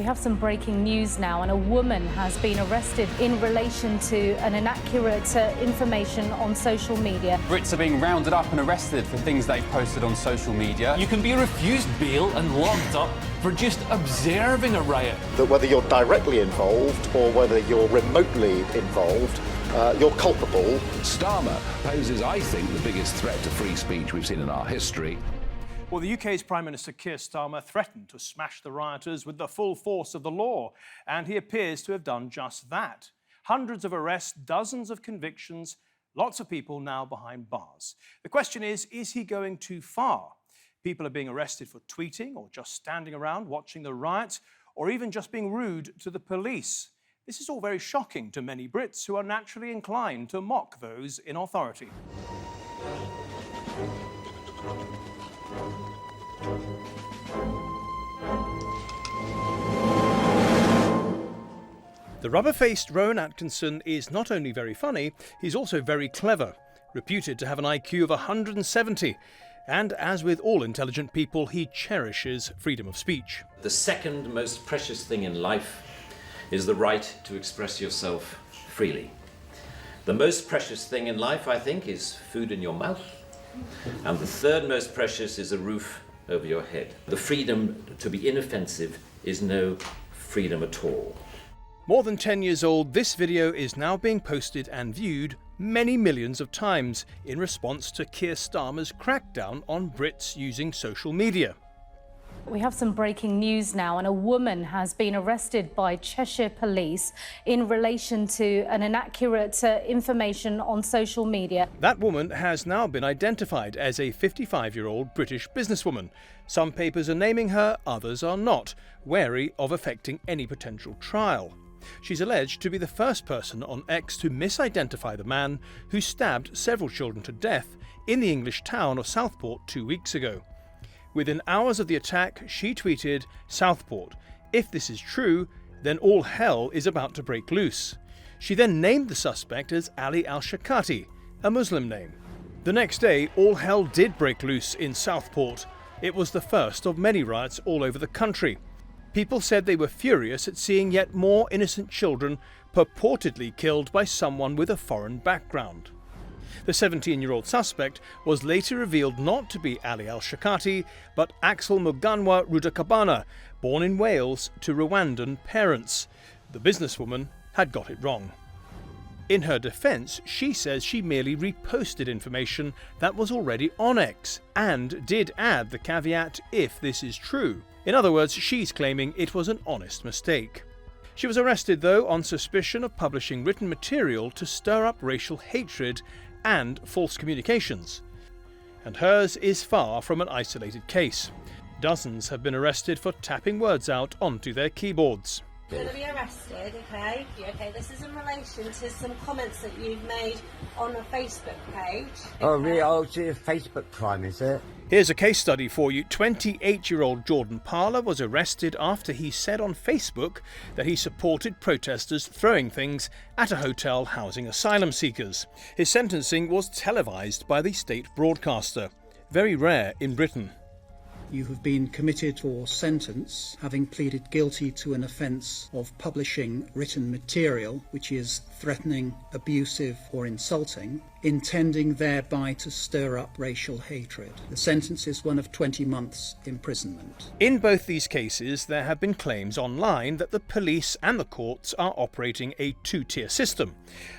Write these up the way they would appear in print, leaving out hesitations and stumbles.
We have some breaking news now, and a woman has been arrested in relation to an inaccurate information on social media. Brits are being rounded up and arrested for things they've posted on social media. You can be refused bail and locked up for just observing a riot. That whether you're directly involved or whether you're remotely involved, you're culpable. Starmer poses, I think, the biggest threat to free speech we've seen in our history. Well, the UK's Prime Minister Keir Starmer threatened to smash the rioters with the full force of the law, and he appears to have done just that. Hundreds of arrests, dozens of convictions, lots of people now behind bars. The question is he going too far? People are being arrested for tweeting or just standing around watching the riots, or even just being rude to the police. This is all very shocking to many Brits who are naturally inclined to mock those in authority. The rubber-faced Rowan Atkinson is not only very funny, he's also very clever, reputed to have an IQ of 170. And as with all intelligent people, he cherishes freedom of speech. The second most precious thing in life is the right to express yourself freely. The most precious thing in life, I think, is food in your mouth. And the third most precious is a roof over your head. The freedom to be inoffensive is no freedom at all. More than 10 years old, this video is now being posted and viewed many millions of times in response to Keir Starmer's crackdown on Brits using social media. We have some breaking news now, and a woman has been arrested by Cheshire Police in relation to an inaccurate information on social media. That woman has now been identified as a 55-year-old British businesswoman. Some papers are naming her, others are not, wary of affecting any potential trial. She's alleged to be the first person on X to misidentify the man who stabbed several children to death in the English town of Southport 2 weeks ago. Within hours of the attack, she tweeted, "Southport, if this is true, then all hell is about to break loose." She then named the suspect as Ali al-Shakati, a Muslim name. The next day, all hell did break loose in Southport. It was the first of many riots all over the country. People said they were furious at seeing yet more innocent children purportedly killed by someone with a foreign background. The 17-year-old suspect was later revealed not to be Ali al-Shakati, but Axel Muganwa Rudakabana, born in Wales to Rwandan parents. The businesswoman had got it wrong. In her defence, she says she merely reposted information that was already on X, and did add the caveat, "if this is true." In other words, she's claiming it was an honest mistake. She was arrested, though, on suspicion of publishing written material to stir up racial hatred and false communications. And hers is far from an isolated case. Dozens have been arrested for tapping words out onto their keyboards. You're going to be arrested, okay? Okay, this is in relation to some comments that you've made on a Facebook page. Oh, really? Oh, it's a Facebook crime, is it? Here's a case study for you. 28-year-old Jordan Parler was arrested after he said on Facebook that he supported protesters throwing things at a hotel housing asylum seekers. His sentencing was televised by the state broadcaster. Very rare in Britain. You have been committed or sentenced, having pleaded guilty to an offence of publishing written material which is threatening, abusive or insulting, intending thereby to stir up racial hatred. The sentence is one of 20 months imprisonment. In both these cases, there have been claims online that the police and the courts are operating a two-tier system.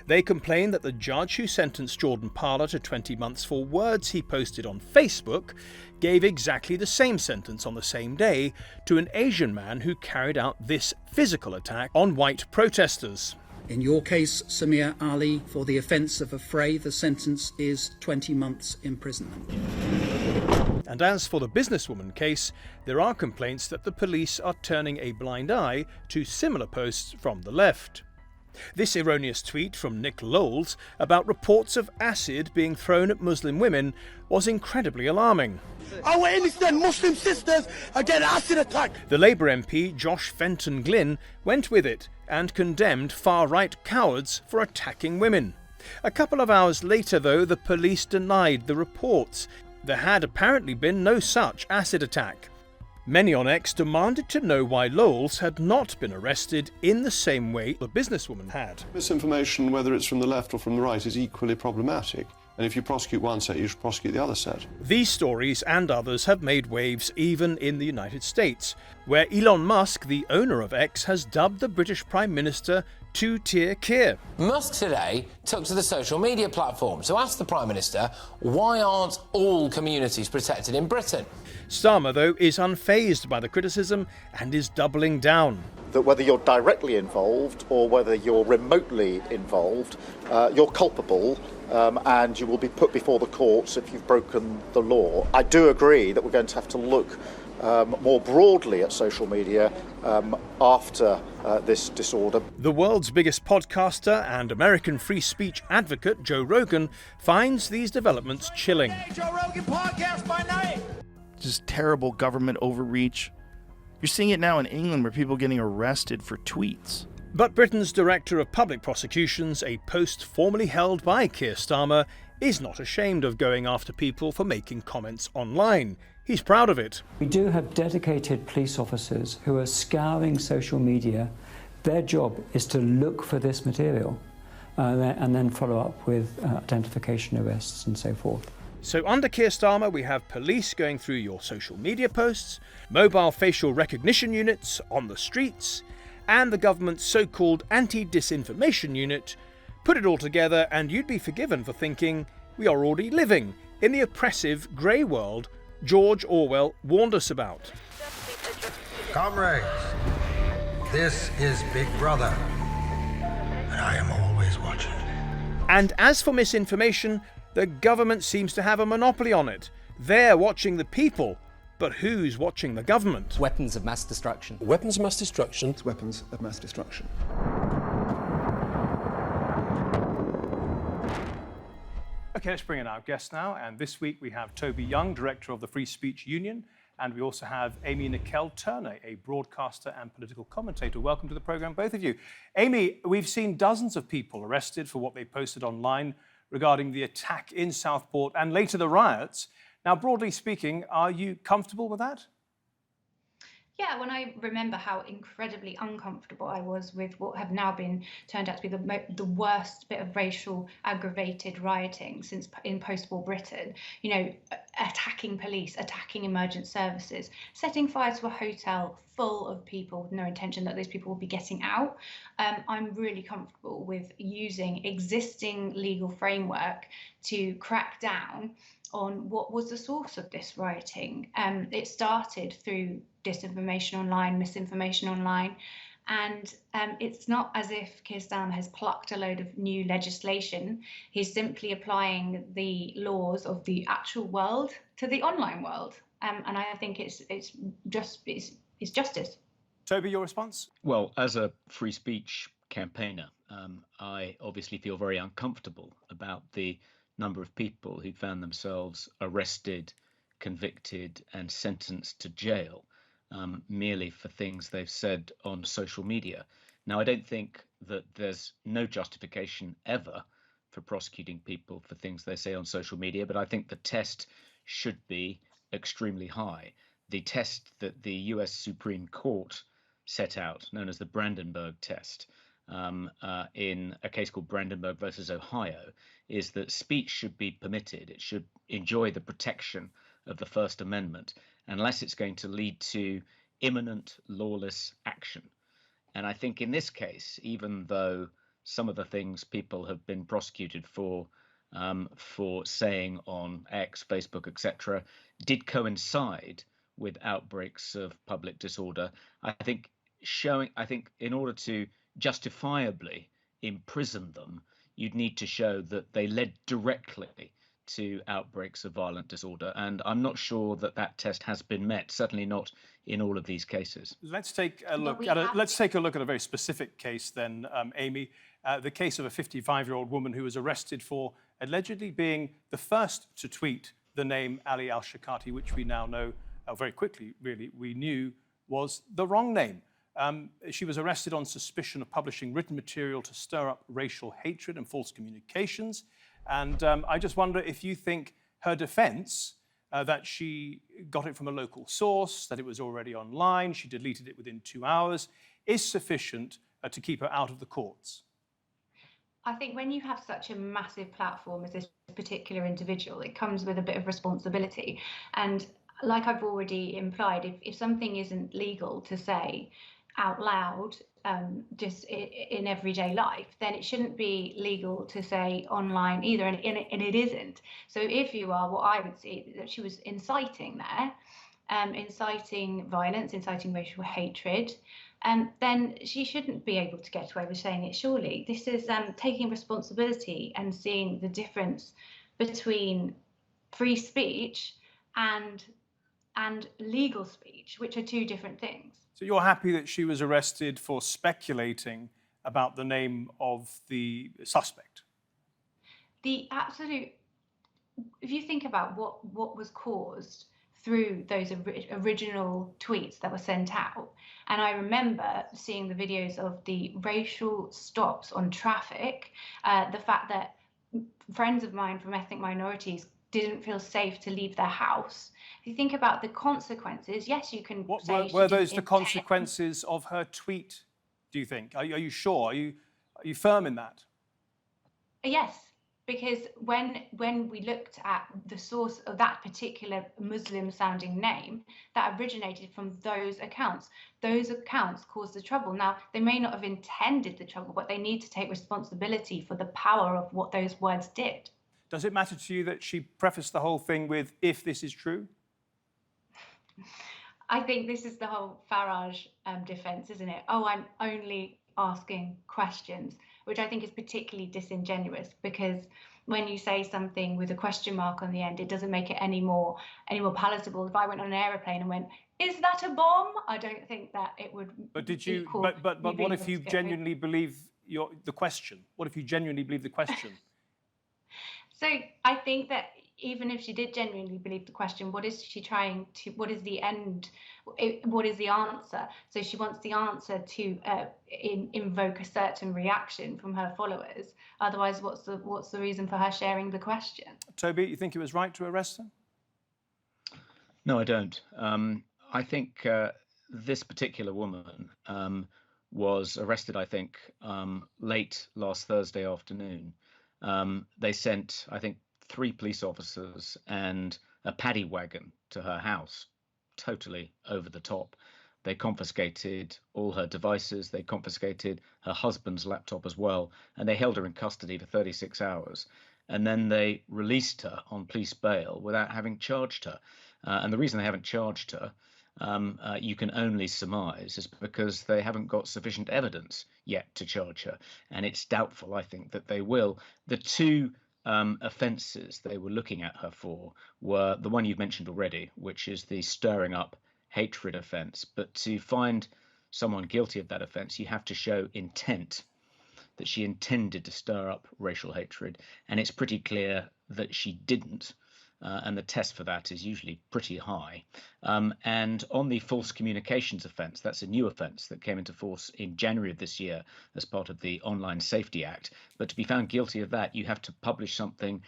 They complain that the judge who sentenced Jordan Parler to 20 months for words he posted on Facebook gave exactly the same sentence on the same day to an Asian man who carried out this physical attack on white protesters. In your case, Samir Ali, for the offence of affray, the sentence is 20 months imprisonment. And as for the businesswoman case, there are complaints that the police are turning a blind eye to similar posts from the left. This erroneous tweet from Nickell about reports of acid being thrown at Muslim women was incredibly alarming. Our innocent Muslim sisters are getting acid attacked. The Labour MP Josh Fenton Glynn went with it and condemned far-right cowards for attacking women. A couple of hours later, though, the police denied the reports. There had apparently been no such acid attack. Many on X demanded to know why Lowles had not been arrested in the same way the businesswoman had. Misinformation, whether it's from the left or from the right, is equally problematic. And if you prosecute one set, you should prosecute the other set. These stories and others have made waves even in the United States, where Elon Musk, the owner of X, has dubbed the British Prime Minister two-tier Kier. Musk today took to the social media platform to ask the Prime Minister, why aren't all communities protected in Britain? Starmer, though, is unfazed by the criticism and is doubling down. That whether you're directly involved or whether you're remotely involved, you're culpable and you will be put before the courts if you've broken the law. I do agree that we're going to have to look more broadly at social media after this disorder. The world's biggest podcaster and American free speech advocate, Joe Rogan, finds these developments chilling. Hey, Joe Rogan podcast by night. Just terrible government overreach. You're seeing it now in England where people are getting arrested for tweets. But Britain's Director of Public Prosecutions, a post formerly held by Keir Starmer, is not ashamed of going after people for making comments online. He's proud of it. We do have dedicated police officers who are scouring social media. Their job is to look for this material and then follow up with identification arrests and so forth. So under Keir Starmer, we have police going through your social media posts, mobile facial recognition units on the streets, and the government's so-called anti-disinformation unit. Put it all together and you'd be forgiven for thinking we are already living in the oppressive grey world George Orwell warned us about. Comrades, this is Big Brother, and I am always watching. And as for misinformation, the government seems to have a monopoly on it. They're watching the people, but who's watching the government? Weapons of mass destruction. Weapons of mass destruction. It's weapons of mass destruction. Okay, let's bring in our guest now. And this week we have Toby Young, Director of the Free Speech Union. And we also have Amy Nickell Turner, a broadcaster and political commentator. Welcome to the programme, both of you. Amy, we've seen dozens of people arrested for what they posted online regarding the attack in Southport and later the riots. Now, broadly speaking, are you comfortable with that? Yeah, when I remember how incredibly uncomfortable I was with what have now been turned out to be the worst bit of racial aggravated rioting since in post-war Britain, you know, attacking police, attacking emergent services, setting fire to a hotel full of people with no intention that those people will be getting out. I'm really comfortable with using existing legal framework to crack down on what was the source of this rioting. It started through disinformation online, misinformation online, and it's not as if Keir Starmer has plucked a load of new legislation. He's simply applying the laws of the actual world to the online world, and I think it's justice. Toby, your response? Well, as a free speech campaigner, I obviously feel very uncomfortable about the number of people who found themselves arrested, convicted and sentenced to jail merely for things they've said on social media. Now, I don't think that there's no justification ever for prosecuting people for things they say on social media, but I think the test should be extremely high. The test that the US Supreme Court set out, known as the Brandenburg test, in a case called Brandenburg versus Ohio, is that speech should be permitted. It should enjoy the protection of the First Amendment unless it's going to lead to imminent lawless action. And I think in this case, even though some of the things people have been prosecuted for saying on X, Facebook, etc., did coincide with outbreaks of public disorder, I think in order to justifiably imprison them, you'd need to show that they led directly to outbreaks of violent disorder, and I'm not sure that that test has been met. Certainly not in all of these cases. Let's take a look at a very specific case then, Amy. The case of a 55-year-old woman who was arrested for allegedly being the first to tweet the name Ali al-Shakati, which we now know very quickly, really, we knew was the wrong name. She was arrested on suspicion of publishing written material to stir up racial hatred and false communications. And I just wonder if you think her defence that she got it from a local source, that it was already online, she deleted it within 2 hours, is sufficient to keep her out of the courts? I think when you have such a massive platform as this particular individual, it comes with a bit of responsibility. And like I've already implied, if something isn't legal to say out loud, just in everyday life, then it shouldn't be legal to say online either, and it isn't. So if you are, what I would see that she was inciting there, inciting violence, inciting racial hatred, then she shouldn't be able to get away with saying it, surely. This is taking responsibility and seeing the difference between free speech and legal speech, which are two different things. So you're happy that she was arrested for speculating about the name of the suspect? The absolute, if you think about what was caused through those original tweets that were sent out, and I remember seeing the videos of the racial stops on traffic, the fact that friends of mine from ethnic minorities didn't feel safe to leave their house. If you think about the consequences, yes, you can say... Were those the consequences of her tweet, do you think? Are you sure? Are you firm in that? Yes, because when we looked at the source of that particular Muslim-sounding name, that originated from those accounts. Those accounts caused the trouble. Now, they may not have intended the trouble, but they need to take responsibility for the power of what those words did. Does it matter to you that she prefaced the whole thing with, if this is true? I think this is the whole Farage defence, isn't it? Oh, I'm only asking questions, which I think is particularly disingenuous, because when you say something with a question mark on the end, it doesn't make it any more palatable. If I went on an aeroplane and went, "Is that a bomb?" I don't think that it would. But did you? But what if you genuinely believe the question? What if you genuinely believe the question? So I think that even if she did genuinely believe the question, what is she trying to? What is the end? What is the answer? So she wants the answer to invoke a certain reaction from her followers. Otherwise, what's the reason for her sharing the question? Toby, you think it was right to arrest her? No, I don't. I think this particular woman was arrested, I think, late last Thursday afternoon. They sent, I think, 3 police officers and a paddy wagon to her house, totally over the top. They confiscated all her devices, they confiscated her husband's laptop as well, and they held her in custody for 36 hours. And then they released her on police bail without having charged her. And the reason they haven't charged her, you can only surmise, is because they haven't got sufficient evidence yet to charge her. And it's doubtful, I think, that they will. The 2 offences they were looking at her for were the one you've mentioned already, which is the stirring up hatred offence. But to find someone guilty of that offence, you have to show intent, that she intended to stir up racial hatred. And it's pretty clear that she didn't. And the test for that is usually pretty high. And on the false communications offence, that's a new offence that came into force in January of this year as part of the Online Safety Act. But to be found guilty of that, you have to publish something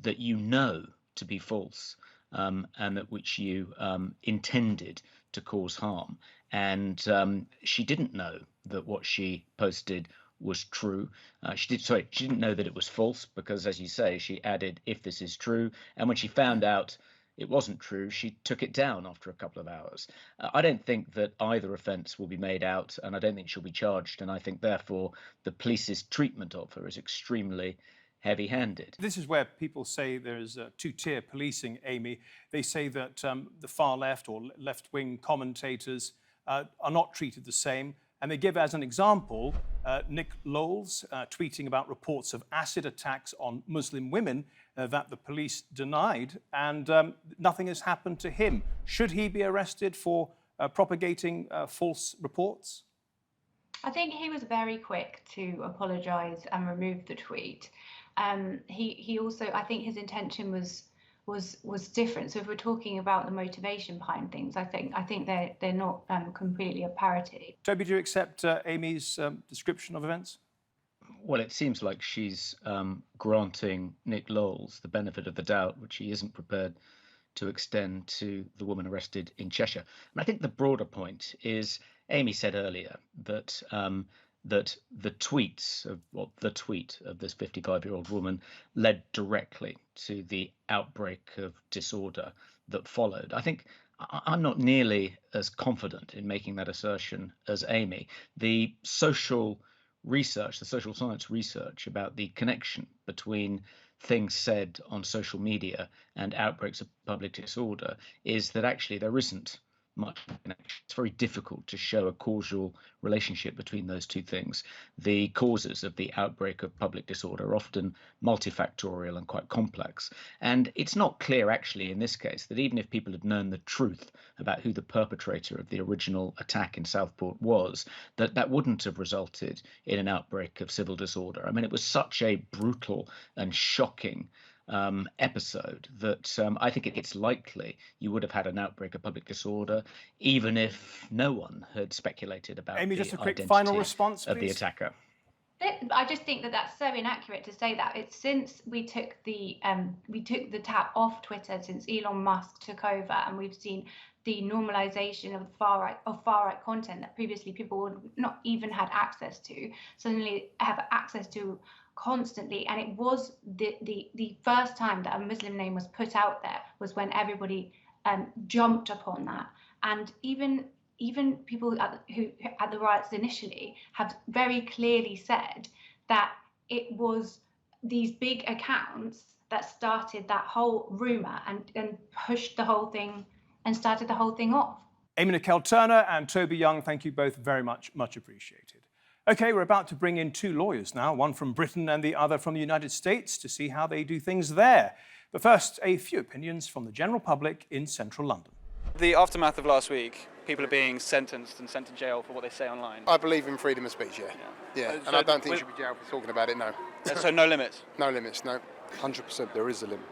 that you know to be false, and that which you intended to cause harm. And she didn't know that what she posted was true. She didn't know that it was false, because, as you say, she added, "if this is true," and when she found out it wasn't true, she took it down after a couple of hours. I don't think that either offence will be made out, and I don't think she'll be charged, and I think therefore the police's treatment of her is extremely heavy-handed. This is where people say there's two-tier policing, Amy. They say that the far left or left-wing commentators are not treated the same. And they give as an example Nickell tweeting about reports of acid attacks on Muslim women that the police denied, and nothing has happened to him. Should he be arrested for propagating false reports? I think he was very quick to apologise and remove the tweet. He also, I think his intention was different. So if we're talking about the motivation behind things, I think they're not completely a parity. Toby, do you accept Amy's description of events? Well, it seems like she's granting Nickell the benefit of the doubt, which he isn't prepared to extend to the woman arrested in Cheshire. And I think the broader point is, Amy said earlier that that the tweet of this 55-year-old woman led directly to the outbreak of disorder that followed. I think I'm not nearly as confident in making that assertion as Amy. The social research, the social science research about the connection between things said on social media and outbreaks of public disorder is that actually there isn't much connection. It's very difficult to show a causal relationship between those two things. The causes of the outbreak of public disorder are often multifactorial and quite complex. And it's not clear, actually, in this case, that even if people had known the truth about who the perpetrator of the original attack in Southport was, that wouldn't have resulted in an outbreak of civil disorder. I mean, it was such a brutal and shocking episode that I think it's likely you would have had an outbreak of public disorder, even if no one had speculated about Amy, the just a quick identity final response, of the please. attacker. I just think that that's so inaccurate to say that. It's since we took the tap off Twitter, since Elon Musk took over, and we've seen the normalization of far right content that previously people would not even had access to, suddenly have access to constantly. And it was the first time that a Muslim name was put out there was when everybody jumped upon that. And even people who at the riots initially have very clearly said that it was these big accounts that started that whole rumor and pushed the whole thing and started the whole thing off. Amy Nickell Turner and Toby Young, thank you both very much, much appreciated. OK, we're about to bring in two lawyers now, one from Britain and the other from the United States, to see how they do things there. But first, a few opinions from the general public in central London. The aftermath of last week, people are being sentenced and sent to jail for what they say online. I believe in freedom of speech, yeah. And I don't think you should be jailed for talking about it, no. So no limits? No limits, no. 100% there is a limit.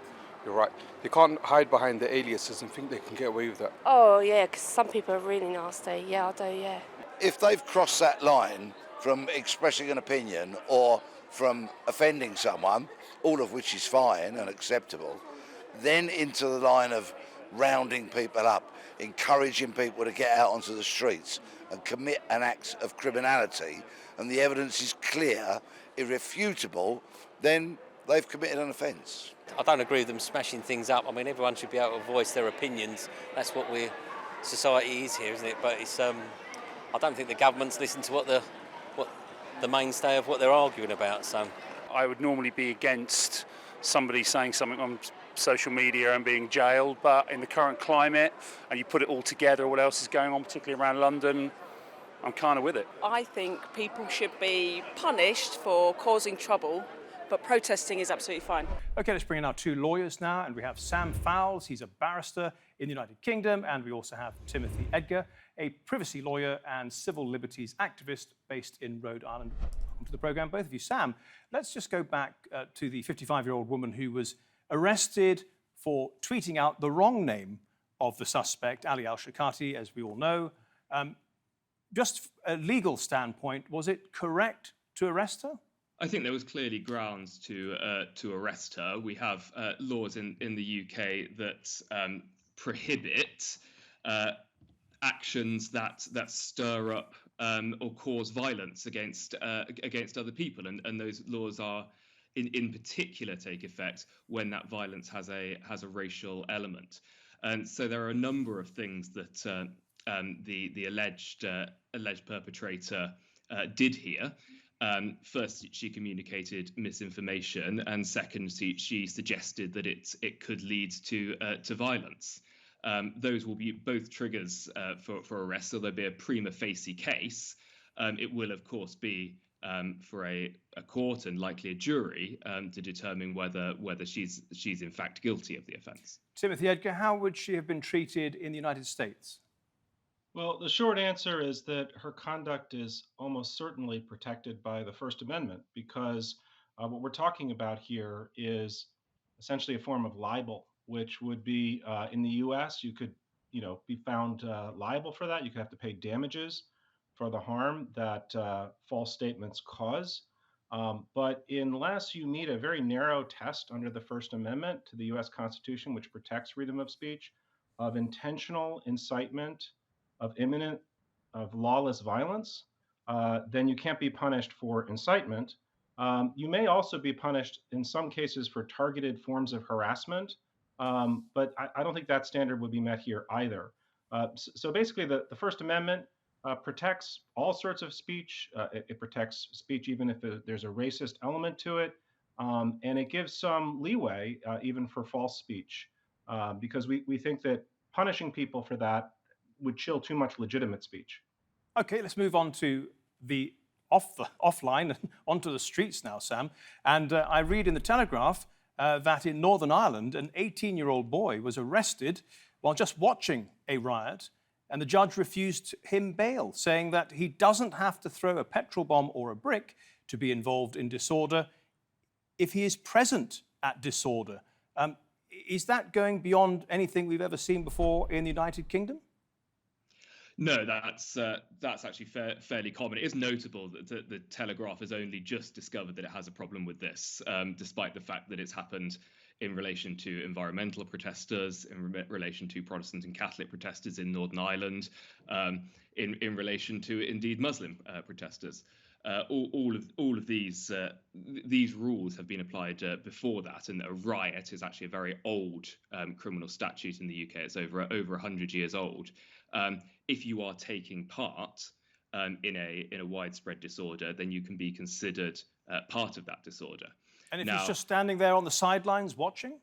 You're right. You can't hide behind the aliases and think they can get away with that. Oh, yeah, because some people are really nasty. Yeah, I do, yeah. If they've crossed that line from expressing an opinion or from offending someone, all of which is fine and acceptable, then into the line of rounding people up, encouraging people to get out onto the streets and commit an act of criminality, and the evidence is clear, irrefutable, then they've committed an offence. I don't agree with them smashing things up. I mean, everyone should be able to voice their opinions. That's what society is here, isn't it? But it's I don't think the government's listened to what the mainstay of what they're arguing about. So I would normally be against somebody saying something on social media and being jailed, but in the current climate, and you put it all together, what else is going on, particularly around London, I'm kind of with it. I think people should be punished for causing trouble, but protesting is absolutely fine. OK, let's bring in our two lawyers now, and we have Sam Fowles. He's a barrister in the United Kingdom, and we also have Timothy Edgar, a privacy lawyer and civil liberties activist based in Rhode Island. Welcome to the programme, both of you. Sam, let's just go back to the 55-year-old woman who was arrested for tweeting out the wrong name of the suspect, Ali al-Shikati, as we all know. Just a legal standpoint, was it correct to arrest her? I think there was clearly grounds to arrest her. We have laws in the UK that prohibit actions that stir up or cause violence against other people, and those laws are in particular take effect when that violence has a racial element. And so there are a number of things that the alleged perpetrator did here. First, she communicated misinformation, and second, she suggested that it could lead to violence. Those will be both triggers for arrest. So there'll be a prima facie case. It will, of course, be for a court and likely a jury to determine whether she's in fact guilty of the offence. Timothy Edgar, how would she have been treated in the United States? Well, the short answer is that her conduct is almost certainly protected by the First Amendment, because what we're talking about here is essentially a form of libel, which would be in the U.S. you could, be found liable for that. You could have to pay damages for the harm that false statements cause. But unless you meet a very narrow test under the First Amendment to the U.S. Constitution, which protects freedom of speech, of intentional incitement, of imminent, of lawless violence, then you can't be punished for incitement. You may also be punished in some cases for targeted forms of harassment, but I don't think that standard would be met here either. So basically, the First Amendment protects all sorts of speech. It protects speech even if there's a racist element to it, and it gives some leeway even for false speech, because we think that punishing people for that would chill too much legitimate speech. Okay, let's move on to the offline and onto the streets now, Sam. And I read in the Telegraph that in Northern Ireland, an 18-year-old boy was arrested while just watching a riot, and the judge refused him bail, saying that he doesn't have to throw a petrol bomb or a brick to be involved in disorder if he is present at disorder. Is that going beyond anything we've ever seen before in the United Kingdom? No, that's actually fairly common. It is notable that the Telegraph has only just discovered that it has a problem with this, despite the fact that it's happened in relation to environmental protesters, in relation to Protestant and Catholic protesters in Northern Ireland, in relation to indeed Muslim protesters. All of these rules have been applied before that, and a riot is actually a very old criminal statute in the UK. It's over 100 years old. If you are taking part in a widespread disorder, then you can be considered part of that disorder. And if he's just standing there on the sidelines watching?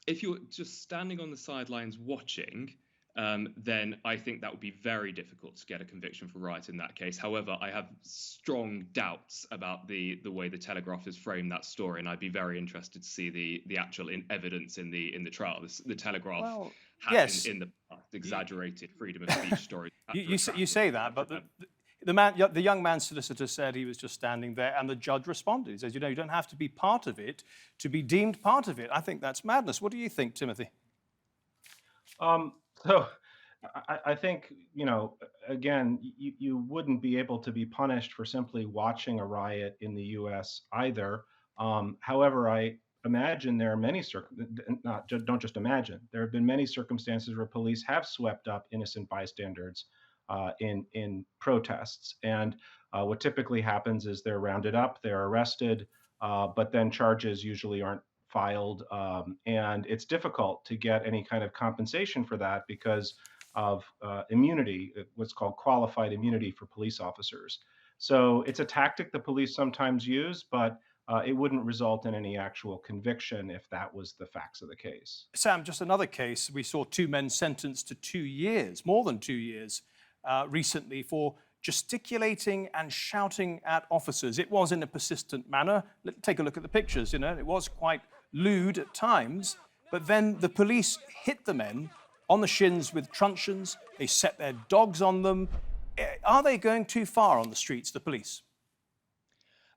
If you're just standing on the sidelines watching, then I think that would be very difficult to get a conviction for riot in that case. However, I have strong doubts about the way the Telegraph has framed that story, and I'd be very interested to see the actual evidence in the trial. The Telegraph has in the past exaggerated freedom of speech stories. You say that, but the young man's solicitor said he was just standing there, and the judge responded. He says, you don't have to be part of it to be deemed part of it. I think that's madness. What do you think, Timothy? So I think, again, you wouldn't be able to be punished for simply watching a riot in the U.S. either. However, I imagine there are many don't just imagine. There have been many circumstances where police have swept up innocent bystanders in protests. And what typically happens is they're rounded up, they're arrested, but then charges usually aren't filed, and it's difficult to get any kind of compensation for that because of immunity, what's called qualified immunity for police officers. So it's a tactic the police sometimes use, but it wouldn't result in any actual conviction if that was the facts of the case. Sam, just another case. We saw two men sentenced to 2 years, more than 2 years, recently for gesticulating and shouting at officers. It was in a persistent manner. Let's take a look at the pictures. It was quite lewd at times, but then the police hit the men on the shins with truncheons. They set their dogs on them. Are they going too far on the streets, the police?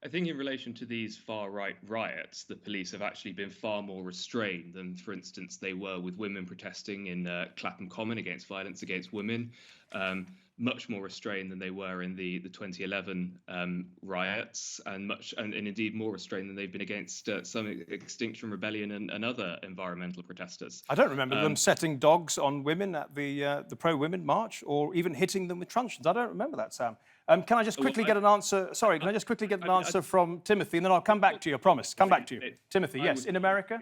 I think in relation to these far-right riots, the police have actually been far more restrained than, for instance, they were with women protesting in Clapham Common against violence against women. Much more restrained than they were in the 2011 riots, and indeed more restrained than they've been against some Extinction Rebellion and other environmental protesters. I don't remember them setting dogs on women at the pro-women march, or even hitting them with truncheons. I don't remember that, Sam. Can I just quickly get an answer? Sorry, can I just quickly get an answer from Timothy, and then I'll come back to you. I promise. Come back to you, Timothy. Yes, in America.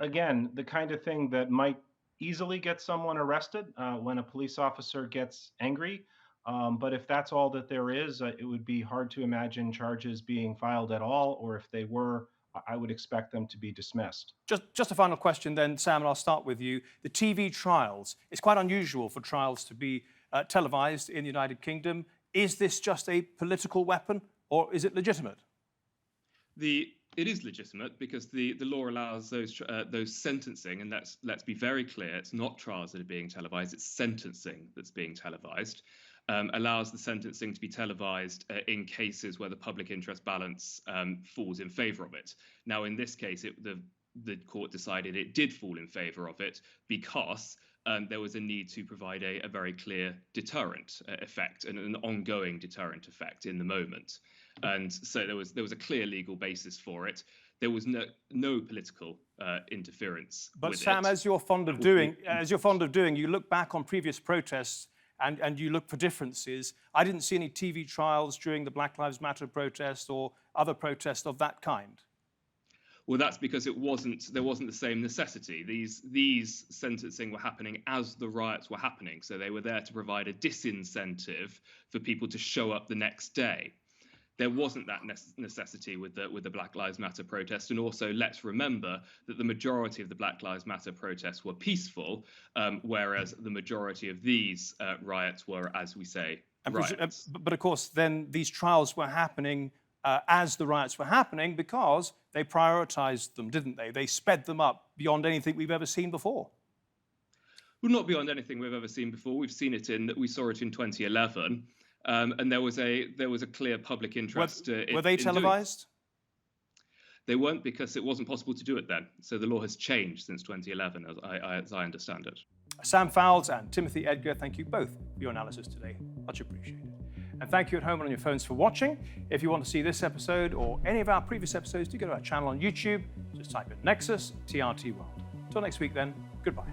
Again, the kind of thing that might easily get someone arrested when a police officer gets angry. But if that's all that there is, it would be hard to imagine charges being filed at all, or if they were, I would expect them to be dismissed. Just a final question then, Sam, and I'll start with you. The TV trials, it's quite unusual for trials to be televised in the United Kingdom. Is this just a political weapon, or is it legitimate? It is legitimate because the law allows those sentencing, and let's be very clear, it's not trials that are being televised, it's sentencing that's being televised, allows the sentencing to be televised in cases where the public interest balance falls in favour of it. Now, in this case, the court decided it did fall in favour of it because there was a need to provide a very clear deterrent effect and an ongoing deterrent effect in the moment. And so there was a clear legal basis for it. There was no political interference. But with Sam, it. as you're fond of doing, you look back on previous protests and you look for differences. I didn't see any TV trials during the Black Lives Matter protest or other protests of that kind. Well, that's because there wasn't the same necessity. These sentencing were happening as the riots were happening, so they were there to provide a disincentive for people to show up the next day. There wasn't that necessity with the Black Lives Matter protest, and also let's remember that the majority of the Black Lives Matter protests were peaceful, whereas the majority of these riots were, as we say, riots. But of course, then these trials were happening as the riots were happening because they prioritised them, didn't they? They sped them up beyond anything we've ever seen before. Well, not beyond anything we've ever seen before. We saw it in 2011, and there was a clear public interest. Were they televised? They weren't, because it wasn't possible to do it then. So the law has changed since 2011, as I understand it. Sam Fowles and Timothy Edgar, thank you both for your analysis today. Much appreciated. And thank you at home and on your phones for watching. If you want to see this episode or any of our previous episodes, do go to our channel on YouTube. Just type in Nexus TRT World. Until next week then, goodbye.